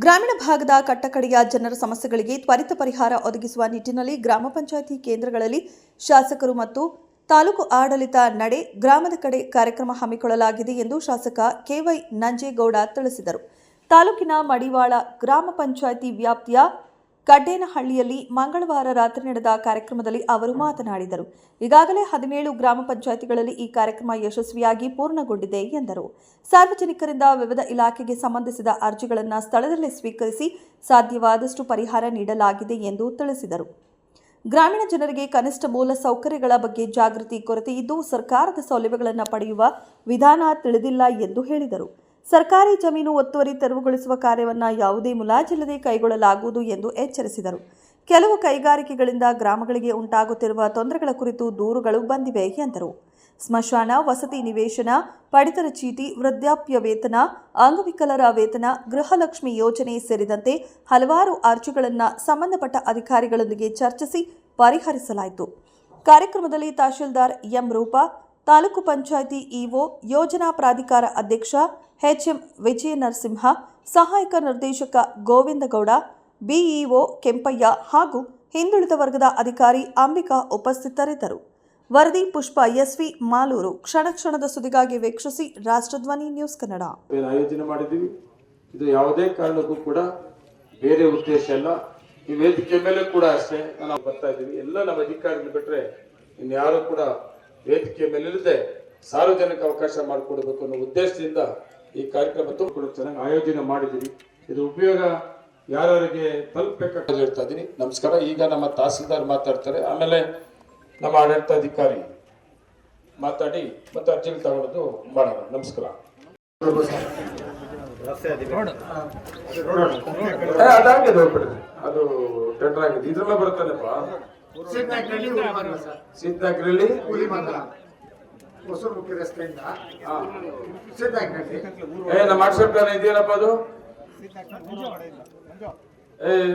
ಗ್ರಾಮೀಣ ಭಾಗದ ಕಟ್ಟಕಡೆಯ ಜನರ ಸಮಸ್ಯೆಗಳಿಗೆ ತ್ವರಿತ ಪರಿಹಾರ ಒದಗಿಸುವ ನಿಟ್ಟಿನಲ್ಲಿ ಗ್ರಾಮ ಪಂಚಾಯಿತಿ ಕೇಂದ್ರಗಳಲ್ಲಿ ಶಾಸಕರು ಮತ್ತು ತಾಲೂಕು ಆಡಳಿತ ನಡೆ ಗ್ರಾಮದ ಕಡೆ ಕಾರ್ಯಕ್ರಮ ಹಮ್ಮಿಕೊಳ್ಳಲಾಗಿದೆ ಎಂದು ಶಾಸಕ ಕೆವೈ ನಂಜೇಗೌಡ ತಿಳಿಸಿದರು. ತಾಲೂಕಿನ ಮಡಿವಾಳ ಗ್ರಾಮ ಪಂಚಾಯಿತಿ ವ್ಯಾಪ್ತಿಯ ಕಡ್ಡೇನಹಳ್ಳಿಯಲ್ಲಿ ಮಂಗಳವಾರ ರಾತ್ರಿ ನಡೆದ ಕಾರ್ಯಕ್ರಮದಲ್ಲಿ ಅವರು ಮಾತನಾಡಿದರು. ಈಗಾಗಲೇ 17 ಗ್ರಾಮ ಪಂಚಾಯಿತಿಗಳಲ್ಲಿ ಈ ಕಾರ್ಯಕ್ರಮ ಯಶಸ್ವಿಯಾಗಿ ಪೂರ್ಣಗೊಂಡಿದೆ ಎಂದರು. ಸಾರ್ವಜನಿಕರಿಂದ ವಿವಿಧ ಇಲಾಖೆಗೆ ಸಂಬಂಧಿಸಿದ ಅರ್ಜಿಗಳನ್ನು ಸ್ಥಳದಲ್ಲೇ ಸ್ವೀಕರಿಸಿ ಸಾಧ್ಯವಾದಷ್ಟು ಪರಿಹಾರ ನೀಡಲಾಗಿದೆ ಎಂದು ತಿಳಿಸಿದರು. ಗ್ರಾಮೀಣ ಜನರಿಗೆ ಕನಿಷ್ಠ ಮೂಲ ಸೌಕರ್ಯಗಳ ಬಗ್ಗೆ ಜಾಗೃತಿ ಕೊರತೆ ಇದ್ದು ಸರ್ಕಾರದ ಸೌಲಭ್ಯಗಳನ್ನು ಪಡೆಯುವ ವಿಧಾನ ತಿಳಿದಿಲ್ಲ ಎಂದು ಹೇಳಿದರು. ಸರ್ಕಾರಿ ಜಮೀನು ಒತ್ತುವರಿ ತೆರವುಗೊಳಿಸುವ ಕಾರ್ಯವನ್ನು ಯಾವುದೇ ಮುಲಾಜಿಲ್ಲದೆ ಕೈಗೊಳ್ಳಲಾಗುವುದು ಎಂದು ಎಚ್ಚರಿಸಿದರು. ಕೆಲವು ಕೈಗಾರಿಕೆಗಳಿಂದ ಗ್ರಾಮಗಳಿಗೆ ಉಂಟಾಗುತ್ತಿರುವ ತೊಂದರೆಗಳ ಕುರಿತು ದೂರುಗಳು ಬಂದಿವೆ ಎಂದರು. ಸ್ಮಶಾನ, ವಸತಿ ನಿವೇಶನ, ಪಡಿತರ ಚೀಟಿ, ವೃದ್ಧಾಪ್ಯ ವೇತನ, ಅಂಗವಿಕಲರ ವೇತನ, ಗೃಹಲಕ್ಷ್ಮಿ ಯೋಜನೆ ಸೇರಿದಂತೆ ಹಲವಾರು ಅರ್ಜಿಗಳನ್ನು ಸಂಬಂಧಪಟ್ಟ ಅಧಿಕಾರಿಗಳೊಂದಿಗೆ ಚರ್ಚಿಸಿ ಪರಿಹರಿಸಲಾಯಿತು. ಕಾರ್ಯಕ್ರಮದಲ್ಲಿ ತಹಶೀಲ್ದಾರ್ ಎಂ ರೂಪಾ, ತಾಲೂಕು ಪಂಚಾಯಿತಿ ಇಒ, ಯೋಜನಾ ಪ್ರಾಧಿಕಾರ ಅಧ್ಯಕ್ಷ ಎಚ್ಎಂ ವಿಜಯ ನರಸಿಂಹ, ಸಹಾಯಕ ನಿರ್ದೇಶಕ ಗೋವಿಂದಗೌಡ, ಬಿಇಒ ಕೆಂಪಯ್ಯ ಹಾಗೂ ಹಿಂದುಳಿದ ವರ್ಗದ ಅಧಿಕಾರಿ ಅಂಬಿಕಾ ಉಪಸ್ಥಿತರಿದ್ದರು. ವರದಿ ಪುಷ್ಪ ಎಸ್ವಿ ಮಾಲೂರು. ಕ್ಷಣ ಕ್ಷಣದ ಸುದ್ದಿಗಾಗಿ ವೀಕ್ಷಿಸಿ ರಾಷ್ಟ್ರಧ್ವನಿ ನ್ಯೂಸ್ ಕನ್ನಡ. ಆಯೋಜನೆ ಮಾಡಿದ್ದೀವಿ. ಇದು ಯಾವುದೇ ಕಾರಣಕ್ಕೂ ಕೂಡ ಬೇರೆ ಉದ್ದೇಶ ಅಲ್ಲ. ಈ ವೇದಿಕೆ ಮೇಲೆ ಕೂಡ ಅಷ್ಟೇ ನಾವು ಬರ್ತಾ ಇದ್ದೀವಿ. ಎಲ್ಲ ನಮ್ಮ ಅಧಿಕಾರಿಗಳು ಬಿಟ್ಟರೆ ಇನ್ಯಾರು ಕೂಡ ವೇದಿಕೆ ಮೇಲೆ ಇಲ್ಲದೆ ಸಾರ್ವಜನಿಕ ಅವಕಾಶ ಮಾಡಿಕೊಡಬೇಕು ಅನ್ನೋ ಉದ್ದೇಶದಿಂದ ಈ ಕಾರ್ಯಕ್ರಮ ಕೂಡ ಚೆನ್ನಾಗಿ ಆಯೋಜನೆ ಮಾಡಿದ್ದೀವಿ. ಇದು ಉಪಯೋಗ ಯಾರಿಗೆ ತಲುಪಬೇಕಾಗಿ ಹೇಳ್ತಾ ಇದ್ದೀನಿ. ನಮಸ್ಕಾರ. ಈಗ ನಮ್ಮ ತಹಸೀಲ್ದಾರ್ ಮಾತಾಡ್ತಾರೆ, ಆಮೇಲೆ ನಮ್ಮ ಆಡಳಿತಾಧಿಕಾರಿ ಮಾತಾಡಿ ಮತ್ತೆ ಅರ್ಜಿಗಳು ತಗೊಳ್ಳೋದು ಮಾಡೋಣ. ನಮಸ್ಕಾರ. ಅದಾಗಿದೆ, ಅದು ಟೆಂಡರ್ ಆಗಿದೆ. ಇದ್ರಲ್ಲ ಬರ್ತಾನೆಪ್ಪ ಸೀತಾಗ್ರಲ್ಲಿ ಹೊಸೂರು ಮುಖ್ಯ ರಸ್ತೆಯಿಂದ ನಮ್ಮ ವಾಟ್ಸಪ್ ಪ್ಲಾನ್ ಇದೆಯಲ್ಲಪ್ಪ ಅದು.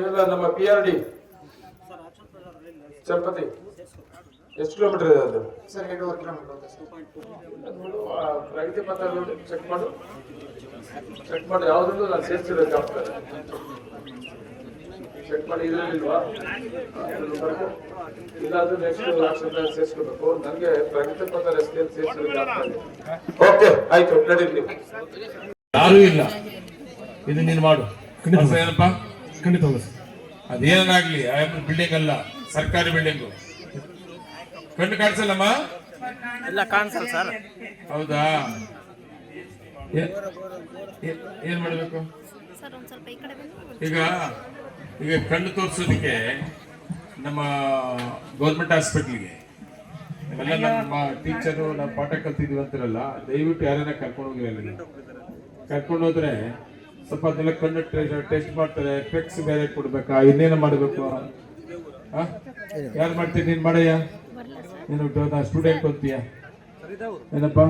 ಇಲ್ಲ ನಮ್ಮ PRD ಚರ್ಪತಿ ಎಷ್ಟು ಕಿಲೋಮೀಟರ್ ಇದೆ ಅದು? Sir 2.5 kilometre. ಪ್ರಗತಿ ಪತ್ರ ಚೆಕ್ ಮಾಡು ಯಾವ್ದು ನಾನು ಸೇರಿಸಿರ್ಬೇಕಾಗ್ತದೆ. ಚೆಕ್ ಮಾಡಿ ಇರಲಿಲ್ವಾ? ಇಲ್ಲಾದ್ರೂ ನೆಕ್ಸ್ಟ್ ಲಕ್ಷ ಸೇರಿಸ್ಕೋಬೇಕು. ನನಗೆ ಪ್ರಗತಿ ಪತ್ರ ರಸ್ತೆಯಲ್ಲಿ ಸೇರಿಸಬೇಕಾಗ್ತದೆ. ಓಕೆ, ಆಯ್ತು, ನಡೀರಿ. ಯಾರೂ ಇಲ್ಲ, ಇದು ನೀನು ಮಾಡು. ಏನಪ್ಪ, ಖಂಡಿತ ಅದೇನಾಗ್ಲಿ. ಬಿಲ್ಡಿಂಗ್ ಅಲ್ಲ, ಸರ್ಕಾರಿ ಬಿಲ್ಡಿಂಗು. ಕಣ್ಣು ಕಾಣಿಸಲ್ಲಮ್ಮ? ಇಲ್ಲ, ಕಾಣಿಸಲ್ಲ ಸರ್. ಹೌದಾ? ಏನ್ ಮಾಡಬೇಕು ಈಗ? ಈಗ ಕಣ್ಣು ತೋರಿಸೋದಕ್ಕೆ ನಮ್ಮ ಗೌರ್ಮೆಂಟ್ ಹಾಸ್ಪಿಟ್ಲಿಗೆ ನಾವೆಲ್ಲ ನಮ್ಮ ಟೀಚರು ನಾವು ಪಾಠ ಕಲ್ತಿದ್ವಿ ಅಂತಿರಲ್ಲ, ದಯವಿಟ್ಟು ಯಾರನ್ನ ಕರ್ಕೊಂಡು ಹೋಗಿರಲ್ಲ. ಕರ್ಕೊಂಡು ಹೋದ್ರೆ ಸ್ವಲ್ಪ ಅದೆಲ್ಲ ಕಣ್ಣು ಟೆಸ್ಟ್ ಮಾಡ್ತಾರೆ. ಸ್ಪೆಕ್ಸ್ ಬೇರೆ ಕೊಡ್ಬೇಕಾ, ಇನ್ನೇನು ಮಾಡಬೇಕು? ಯಾರು ಮಾಡ್ತೀನಿ? ನೀನ್ ಮಾಡಯ್ಯ, ನೀನು ಸ್ಟೂಡೆಂಟ್ ಅಂತೀಯ ಏನಪ್ಪ?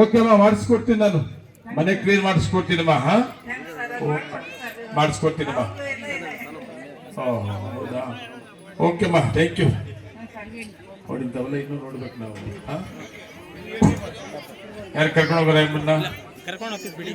ಓಕೆ ಅಮ್ಮ, ಮಾಡಿಸ್ಕೊಡ್ತೀನಿ. ನಾನು ಮನೆ ಕ್ಲೀನ್ ಮಾಡಿಸ್ಕೊಡ್ತೀನಮ್ಮ. ಮಾಡಿಸ್ಕೊಡ್ತೀನಮ್ಮ. ಹೌದಾ? ಓಕೆಮ್ಮ, ಥ್ಯಾಂಕ್ ಯು. ಹೊಡಿತಾವಲ್ಲ, ಇನ್ನೂ ನೋಡ್ಬೇಕು ನಾವು. ಯಾರು ಕರ್ಕೊಂಡು ಹೋಗೋರ ನಿಮ್ಮನ್ನ? ಕರ್ಕೊಂಡು ಹೋಗ್ತೀವಿ ಬಿಡಿ.